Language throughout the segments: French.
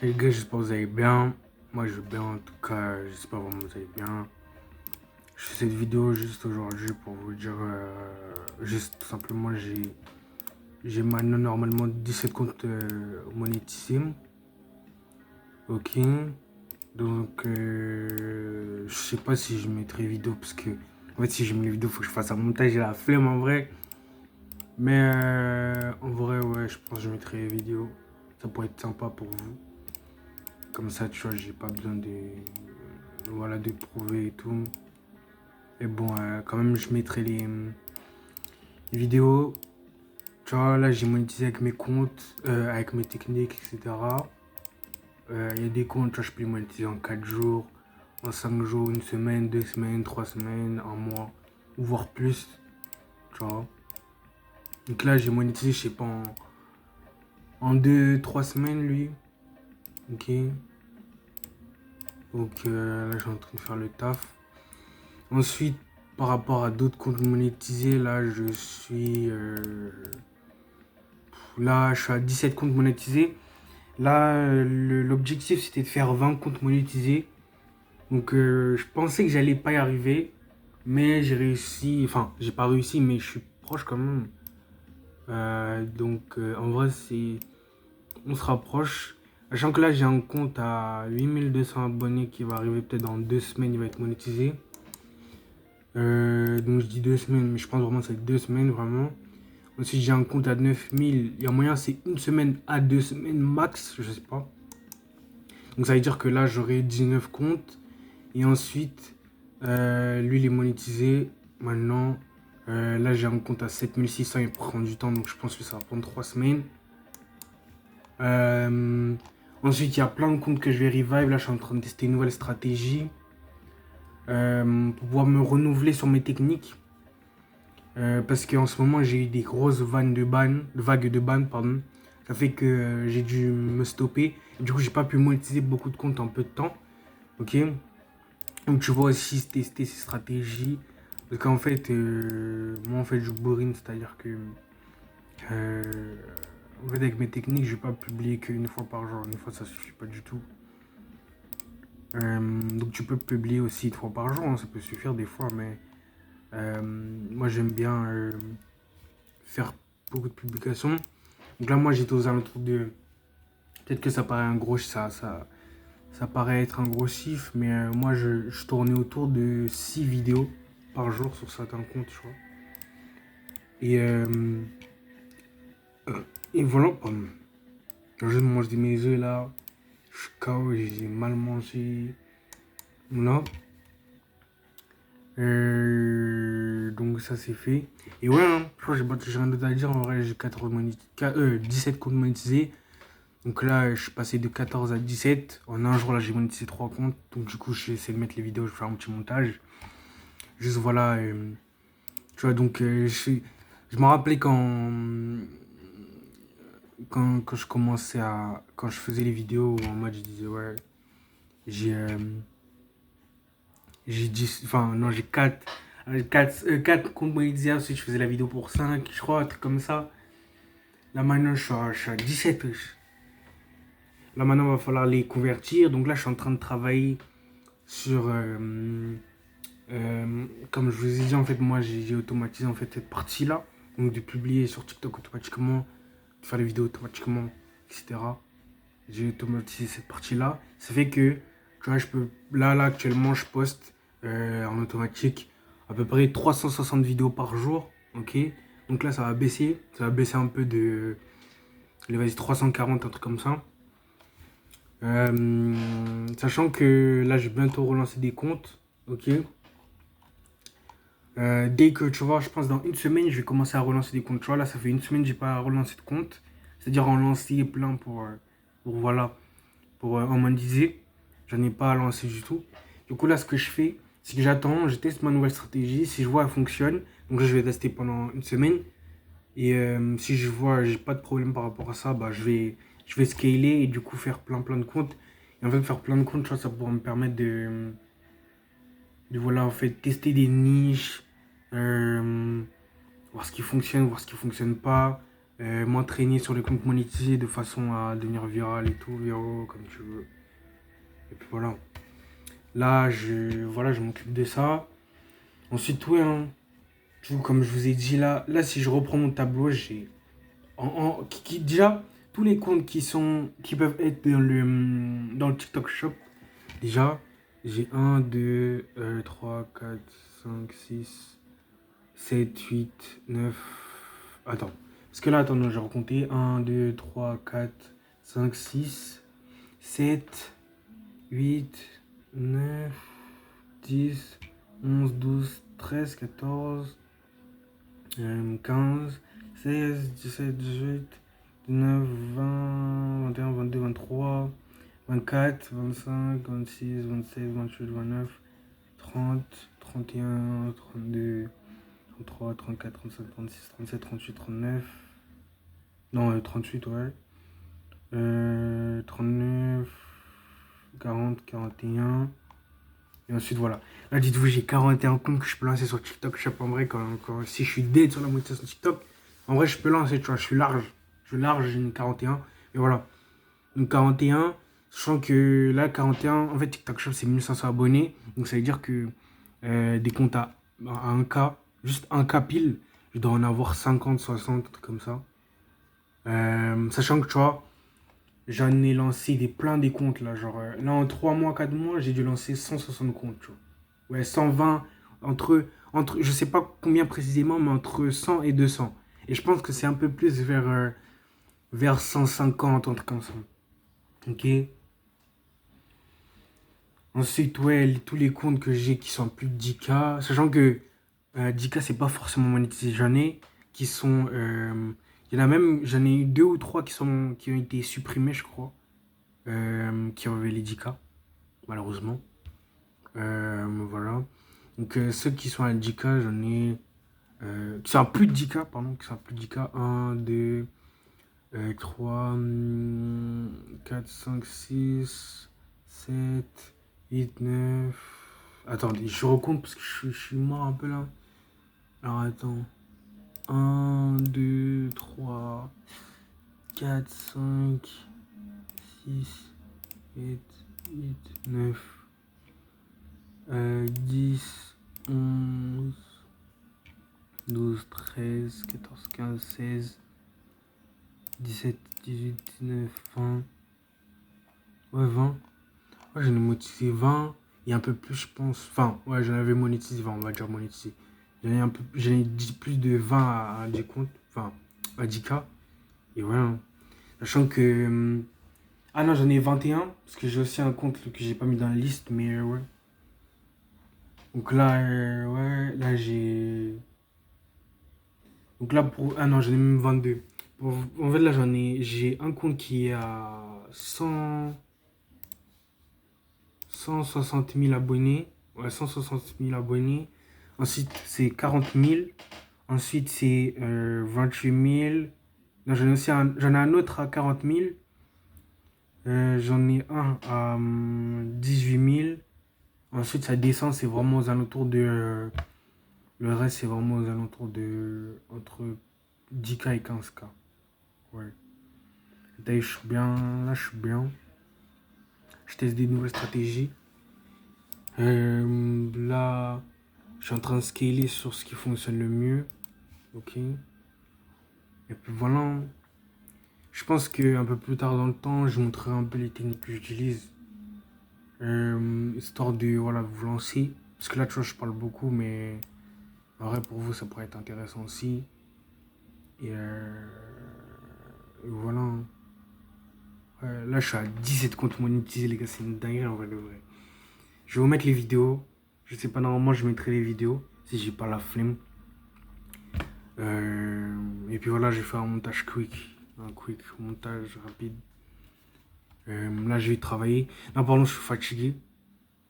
Les gars, j'espère que vous allez bien. Moi, je vais bien en tout cas. J'espère vraiment que vous allez bien. Je fais cette vidéo juste aujourd'hui pour vous dire, juste tout simplement, j'ai maintenant normalement 17 comptes monétisés. Ok. Donc, je sais pas si je mettrai vidéo parce que, en fait, si je mets les vidéos, faut que je fasse un montage. J'ai la flemme en vrai. Mais en vrai, ouais, je pense que je mettrai les vidéos. Ça pourrait être sympa pour vous. Comme ça, tu vois, j'ai pas besoin voilà, de prouver et tout. Et bon, quand même, je mettrai les vidéos. Tu vois, là, j'ai monétisé avec mes comptes, avec mes techniques, etc. Il y a des comptes, tu vois, je peux les monétiser en 4 jours, en 5 jours, une semaine, 2 semaines, 3 semaines, un mois, ou voire plus, tu vois. Donc là, j'ai monétisé, je sais pas, en 2, 3 semaines, lui. Ok. Donc là, je suis en train de faire le taf. Ensuite, par rapport à d'autres comptes monétisés, là, je suis à 17 comptes monétisés. Là, l'objectif, c'était de faire 20 comptes monétisés. Donc, je pensais que j'allais pas y arriver. Mais j'ai réussi. Enfin, j'ai pas réussi, mais je suis proche quand même. En vrai, on se rapproche. Sachant que là, j'ai un compte à 8200 abonnés qui va arriver peut-être dans 2 semaines. Il va être monétisé. Donc, je dis 2 semaines, mais je pense vraiment que c'est 2 semaines, vraiment. Ensuite, j'ai un compte à 9000. Il y a moyen, c'est une semaine à 2 semaines max, je sais pas. Donc, ça veut dire que là, j'aurai 19 comptes. Et ensuite, lui, il est monétisé. Maintenant, là, j'ai un compte à 7600. Il prend du temps, donc je pense que ça va prendre 3 semaines. Euh, Ensuite, il y a plein de comptes que je vais revive. Là, je suis en train de tester une nouvelle stratégie pour pouvoir me renouveler sur mes techniques. Parce qu'en ce moment, j'ai eu des grosses vagues de ban, pardon. Ça fait que j'ai dû me stopper. Du coup, j'ai pas pu monétiser beaucoup de comptes en peu de temps. Ok. Donc, tu vois aussi tester ces stratégies. Parce qu'en fait, moi, en fait, je bourrine, c'est-à-dire que euh, en fait, avec mes techniques, je vais pas publier qu'une fois par jour. Une fois, ça suffit pas du tout. Donc, tu peux publier aussi 3 par jour, hein, ça peut suffire des fois, mais moi, j'aime bien faire beaucoup de publications. Donc là, moi, j'étais aux alentours de. Peut-être que ça paraît un gros. Ça paraît être un gros chiffre, mais moi, je tournais autour de 6 vidéos par jour sur certains comptes, tu vois. Et, et voilà, pardon. Je mange des mes œufs là. Je suis KO, j'ai mal mangé. Voilà. Donc ça c'est fait. Et ouais, hein, je crois que j'ai rien d'autre à dire. En vrai, j'ai 17 comptes monétisés. Donc là, je suis passé de 14 à 17. En un jour, là, j'ai monétisé 3 comptes. Donc du coup, je vais essayer de mettre les vidéos, je vais faire un petit montage. Juste voilà. Tu vois, donc je me rappelais quand je commençais à. Quand je faisais les vidéos, en mode, je disais, ouais, j'ai. J'ai 10. Enfin, non, j'ai 4 comptes monétisés. Ensuite, je faisais la vidéo pour 5, je crois, un truc comme ça. Là, maintenant, je suis à 17. Là, maintenant, il va falloir les convertir. Donc là, je suis en train de travailler sur. Comme je vous ai dit, en fait, moi, j'ai automatisé en fait cette partie-là. Donc, de publier sur TikTok automatiquement, de faire les vidéos automatiquement, etc. J'ai automatisé cette partie-là. Ça fait que, tu vois, je peux. Là, actuellement, je poste en automatique à peu près 360 vidéos par jour. Ok. Donc là, ça va baisser. Ça va baisser un peu de. Allez, vas-y, 340, un truc comme ça. Sachant que là, je vais bientôt relancer des comptes. Ok. Dès que tu vois, je pense dans une semaine, je vais commencer à relancer des comptes. Tu vois, là, ça fait une semaine que j'ai pas relancé de compte. C'est-à-dire en lancer plein pour voilà, pour en monétiser. J'en ai pas lancé du tout. Du coup, là, ce que je fais, c'est que j'attends, je teste ma nouvelle stratégie. Si je vois elle fonctionne, donc là, je vais tester pendant une semaine. Et si je vois j'ai pas de problème par rapport à ça, bah, je vais scaler et du coup faire plein de comptes. Et en fait, faire plein de comptes, tu vois, ça pourra me permettre de voilà, en fait, tester des niches, voir ce qui fonctionne, voir ce qui fonctionne pas. m'entraîner sur les comptes monétisés de façon à devenir viral et tout, viraux, comme tu veux. Et puis voilà. Là, je m'occupe de ça. Ensuite, ouais, hein, comme je vous ai dit, là, si je reprends mon tableau, j'ai déjà, tous les comptes qui peuvent être dans le TikTok Shop, déjà, j'ai 1, 2, 3, 4, 5, 6, 7, 8, 9. Attends. Parce que là, attends, non, j'ai recompté. 1, 2, 3, 4, 5, 6, 7, 8, 9, 10, 11, 12, 13, 14, 15, 16, 17, 18, 19, 20, 21, 22, 23, 24, 25, 26, 27, 28, 29, 30, 31, 32, 33, 34, 35, 36, 37, 38, 39. Non, 38, ouais. 39, 40, 41. Et ensuite, voilà. Là, dites-vous, j'ai 41 comptes que je peux lancer sur TikTok. Je sais pas, en vrai, si je suis dead sur la monétisation TikTok, en vrai, je peux lancer, tu vois. Je suis large. Je suis large, j'ai une 41. Et voilà. Donc, 41. Sachant que là, 41, en fait, TikTok Shop, c'est 1500 abonnés. Donc, ça veut dire que des comptes à 1K, juste 1K pile, je dois en avoir 50, 60, un truc comme ça. Sachant que, tu vois, j'en ai lancé plein des comptes là. Genre, là, en 3 mois, 4 mois, j'ai dû lancer 160 comptes, tu vois. Ouais, 120, je sais pas combien précisément, mais entre 100 et 200. Et je pense que c'est un peu plus vers 150, un truc comme ça. Ok. Ensuite, ouais, tous les comptes que j'ai qui sont plus de 10K, sachant que 10K, c'est pas forcément monétisé. J'en ai qui sont. Il y en a même, j'en ai eu 2 ou 3 qui ont été supprimés, je crois. Qui avaient les 10K, malheureusement. Voilà. Donc, ceux qui sont à 10K, j'en ai. Qui sont à plus de 10K, pardon, qui sont à plus de 10K. 1, 2, 3, 4, 5, 6, 7, 8, 9. Attendez, je recompte parce que je suis mort un peu là. Alors attends. 1, 2, 3, 4, 5, 6, 7, 8, 9, 10, 11, 12, 13, 14, 15, 16, 17, 18, 19, 20. Ouais, 20. Ouais, j'en ai monétisé 20 et un peu plus, je pense. Enfin, ouais, j'en avais monétisé 20, on va dire monétisé. J'en ai dit plus de 20 à des comptes, enfin, à 10K. Et ouais, hein. Sachant que. Ah non, j'en ai 21, parce que j'ai aussi un compte que j'ai pas mis dans la liste, mais ouais. Donc là, ouais, là j'ai. Donc là, ah non, j'en ai même 22. En fait, là, j'ai un compte qui est à 160 000 abonnés. Ouais, 160 000 abonnés. Ensuite, c'est 40 000. Ensuite, c'est 28 000. Non, j'en ai un autre à 40 000. J'en ai un à 18 000. Ensuite, ça descend, c'est vraiment aux alentours de. Le reste, c'est vraiment aux alentours de. Entre 10K et 15K. Ouais. Là, je suis bien. Là, je suis bien. Je teste des nouvelles stratégies. Là, je suis en train de scaler sur ce qui fonctionne le mieux. Ok. Et puis voilà. Je pense qu'un peu plus tard dans le temps, je montrerai un peu les techniques que j'utilise. Histoire de voilà, vous lancer. Parce que là, tu vois, je parle beaucoup, mais en vrai, pour vous, ça pourrait être intéressant aussi. Et voilà. Là, je suis à 17 comptes monétisés, les gars. C'est une dinguerie en vrai de vrai. Je vais vous mettre les vidéos. Je sais pas, normalement, je mettrai les vidéos si j'ai pas la flemme. Et puis voilà, je vais faire un montage quick. Un quick montage rapide. Là, je vais travailler. Là, pardon, je suis fatigué.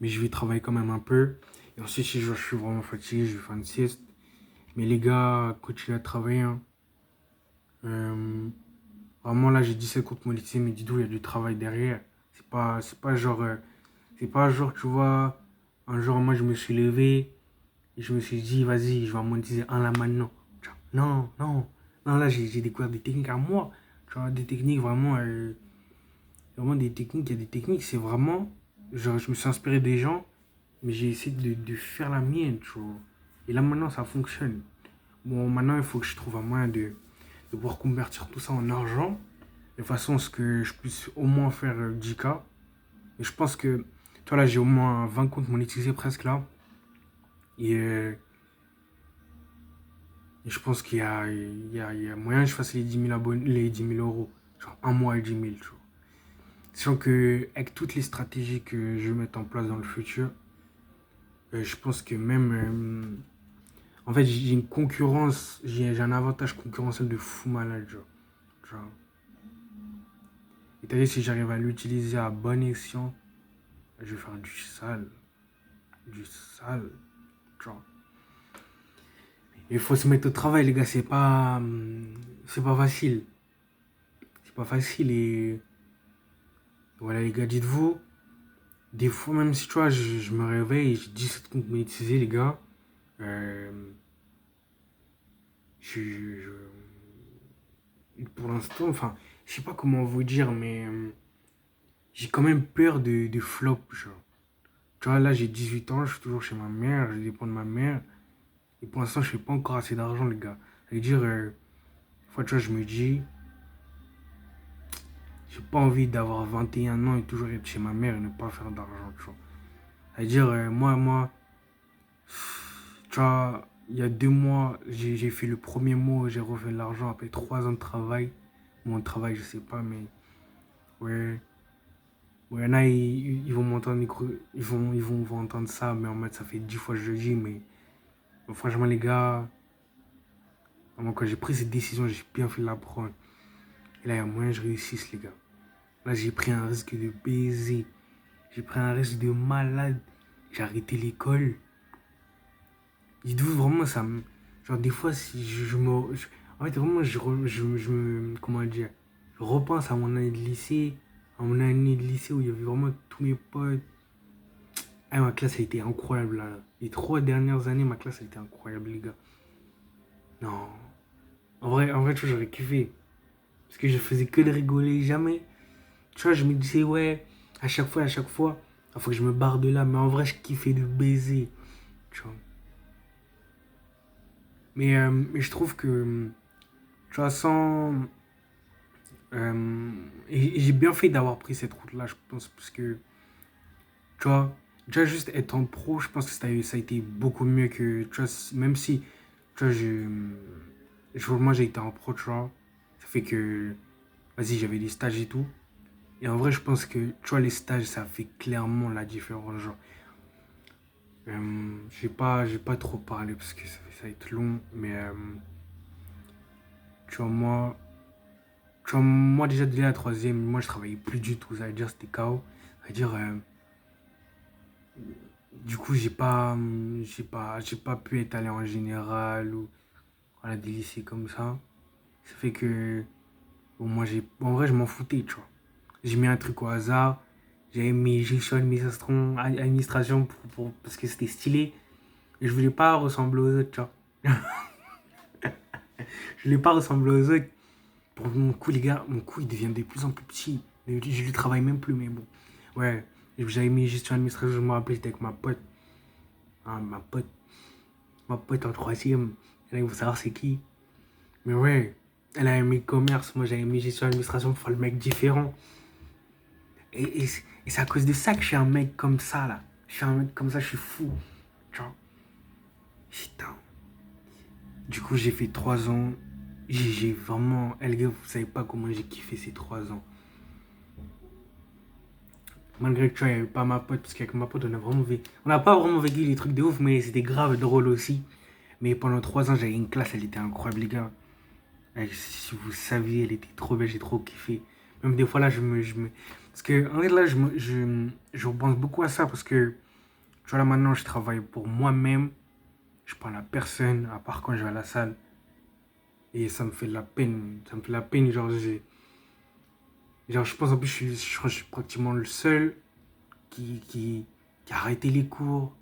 Mais je vais travailler quand même un peu. Et ensuite, si je suis vraiment fatigué, je vais faire une sieste. Mais les gars, continuez à travailler. Hein. Vraiment, là, j'ai 17 comptes monétisés, mais dis-donc, il y a du travail derrière. C'est pas genre, tu vois, un jour, moi, je me suis levé et je me suis dit, vas-y, je vais en monétiser un là maintenant. Non, non. Non, là, j'ai découvert des techniques à moi. Tu vois, des techniques vraiment, vraiment des techniques. Il y a des techniques, c'est vraiment. Genre, je me suis inspiré des gens, mais j'ai essayé de faire la mienne, tu vois. Et là, maintenant, ça fonctionne. Bon, maintenant, il faut que je trouve un moyen de pouvoir convertir tout ça en argent, de façon à ce que je puisse au moins faire 10K. Et je pense que, tu vois, là, j'ai au moins 20 comptes monétisés presque là. Et, et je pense qu'il y a moyen que je fasse les 10 000 abonnés, les 10 000 euros. Genre un mois et 10 000, tu vois. Sachant que, avec toutes les stratégies que je vais mettre en place dans le futur, je pense que même. En fait, j'ai une concurrence, j'ai un avantage concurrentiel de fou malade, genre. Et t'as vu, si j'arrive à l'utiliser à bon escient, je vais faire du sale, genre. Il faut se mettre au travail, les gars, c'est pas facile. C'est pas facile et voilà, les gars, dites-vous, des fois, même si tu vois, je me réveille et j'ai 17 comptes monétisés, les gars, euh, je, pour l'instant, enfin, je sais pas comment vous dire, mais j'ai quand même peur de flop, genre. Tu vois, là, j'ai 18 ans, je suis toujours chez ma mère, je dépends de ma mère. Et pour l'instant, je fais pas encore assez d'argent, les gars. Ça veut dire, des fois, tu vois, je me dis, j'ai pas envie d'avoir 21 ans et toujours être chez ma mère et ne pas faire d'argent, tu vois. Ça veut dire, tu vois, il y a 2 mois, j'ai fait le premier mois où j'ai refait de l'argent après 3 ans de travail. Mon travail, je sais pas, mais ouais. Ouais, il y en a, ils vont m'entendre, ils vont entendre ça, mais en mode, ça fait 10 fois que je le dis, mais franchement, les gars, moi, quand j'ai pris cette décision, j'ai bien fait de la prendre. Et là, il y a moyen que je réussisse, les gars. Là, j'ai pris un risque de baiser. J'ai pris un risque de malade. J'ai arrêté l'école. Dites-vous vraiment, ça me. Genre, des fois, si en fait, vraiment, je me. Comment dire? Je repense à mon année de lycée. À mon année de lycée où il y avait vraiment tous mes potes. Ah, ma classe a été incroyable, là. Les 3 dernières années, ma classe a été incroyable, les gars. Non. En vrai, tu vois, j'aurais kiffé. Parce que je faisais que de rigoler, jamais. Tu vois, je me disais, ouais, à chaque fois, il faut que je me barre de là. Mais en vrai, je kiffais de baiser. Tu vois. Mais je trouve que, tu vois, et j'ai bien fait d'avoir pris cette route-là, je pense, parce que, tu vois, déjà juste être en pro, je pense que ça a été beaucoup mieux que, tu vois, même si, tu vois, moi j'ai été en pro, tu vois, ça fait que, vas-y, j'avais des stages et tout. Et en vrai, je pense que, tu vois, les stages, ça fait clairement la différence, genre. Je vais pas trop parler parce que ça va être long, mais tu vois, moi déjà dès la troisième, moi je travaillais plus du tout, ça veut dire c'était KO. Ça veut dire, du coup, j'ai pas pu être allé en général ou voilà, des lycées comme ça. Ça fait que, bon, en vrai, je m'en foutais, tu vois. J'ai mis un truc au hasard, j'avais mis gestion administration parce que c'était stylé. Et je voulais pas ressembler aux autres, tu vois. Je voulais pas ressembler aux autres. Pour mon cou, les gars, mon cou, il devient de plus en plus petit. Je lui travaille même plus, mais bon. Ouais, j'avais mis gestion administrative, je me rappelle, j'étais avec ma pote. Hein, ma pote en troisième. Et là, il faut savoir c'est qui. Mais ouais, elle a aimé commerce, moi j'avais mis gestion administration pour faire le mec différent. Et c'est à cause de ça que je suis un mec comme ça, là. Je suis un mec comme ça, je suis fou. Tu vois. Putain. Du coup, j'ai fait 3 ans. J'ai vraiment. Les gars, vous savez pas comment j'ai kiffé ces 3 ans. Malgré que tu vois, il n'y avait pas ma pote, parce qu'avec ma pote, on n'a pas vraiment vécu les trucs de ouf, mais c'était grave drôle aussi. Mais pendant 3 ans, j'avais une classe, elle était incroyable, les gars. Si vous saviez, elle était trop belle, j'ai trop kiffé. Même des fois, là, parce que, en fait, là, je repense beaucoup à ça, parce que, tu vois, là, maintenant, je travaille pour moi-même. Je parle à personne, à part quand je vais à la salle. Et ça me fait de la peine. Ça me fait de la peine, genre je pense en plus, je crois que je suis pratiquement le seul qui a arrêté les cours,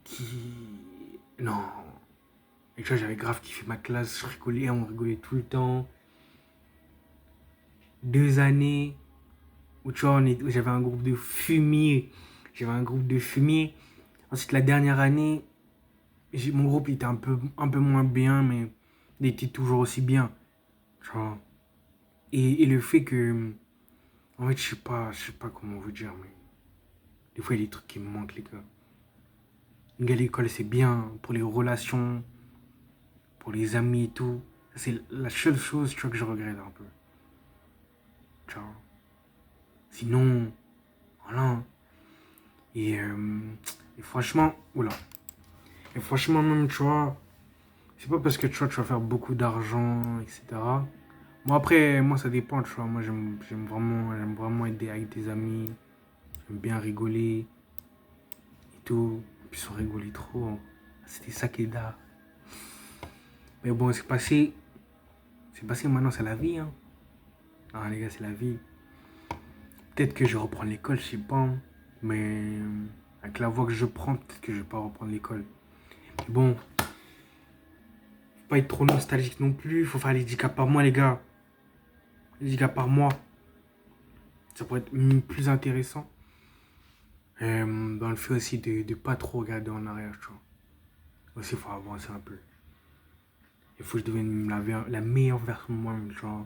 qui... Non. Et tu vois, j'avais grave kiffé ma classe, je rigolais, on rigolait tout le temps. 2 années où tu vois, où j'avais un groupe de fumier. J'avais un groupe de fumier. Ensuite, la dernière année, mon groupe il était un peu moins bien, mais il était toujours aussi bien. Tu vois. Et le fait que, en fait, je sais pas comment vous dire, mais des fois, il y a des trucs qui me manquent, les gars. Les gars, l'école, c'est bien pour les relations, pour les amis et tout. C'est la seule chose, tu vois, que je regrette un peu. Tu vois. Sinon, voilà. Et, euh, et franchement, oula. Et franchement, même, tu vois, c'est pas parce que tu vois, tu vas faire beaucoup d'argent, etc. Moi, après, moi, ça dépend, tu vois. Moi, j'aime vraiment être avec des amis. J'aime bien rigoler et tout. Et puis, on rigolait trop, hein. C'était ça qui est d'art. Mais bon, c'est passé. C'est passé, maintenant, c'est la vie, hein. Ah, les gars, c'est la vie. Peut-être que je reprends l'école, je sais pas, hein. Mais avec la voie que je prends, peut-être que je vais pas reprendre l'école. Mais bon, faut pas être trop nostalgique non plus. Faut faire les 10 cas par mois, les gars. Les 10 cas par mois. Ça pourrait être plus intéressant. Dans le fait aussi de pas trop regarder en arrière, tu vois. Aussi, il faut avancer un peu. Il faut que je devienne la meilleure version de moi-même, tu vois.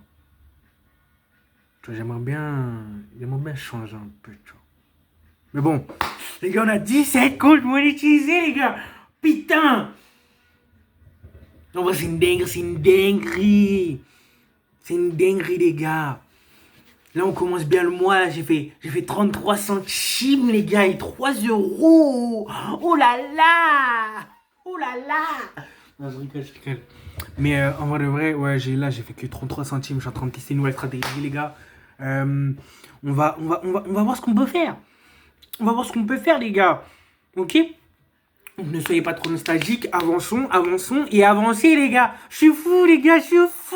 Tu vois, j'aimerais bien changer un peu, tu vois. Mais bon, les gars, on a 17 comptes monétisés, les gars. Putain! Non, bah, c'est une dinguerie, c'est une dinguerie. C'est une dinguerie, les gars. Là, on commence bien le mois. Là, j'ai fait 33 centimes, les gars, et 3 euros. Oh là là! Oh là là! Non, je rigole, je rigole. Mais en vrai de vrai, ouais, j'ai fait que 33 centimes. Je suis en train de tester une nouvelle stratégie, les gars. On va voir ce qu'on peut faire. On va voir ce qu'on peut faire, les gars. Ok? Donc, ne soyez pas trop nostalgiques. Avançons et avancez, les gars. Je suis fou, les gars, je suis fou.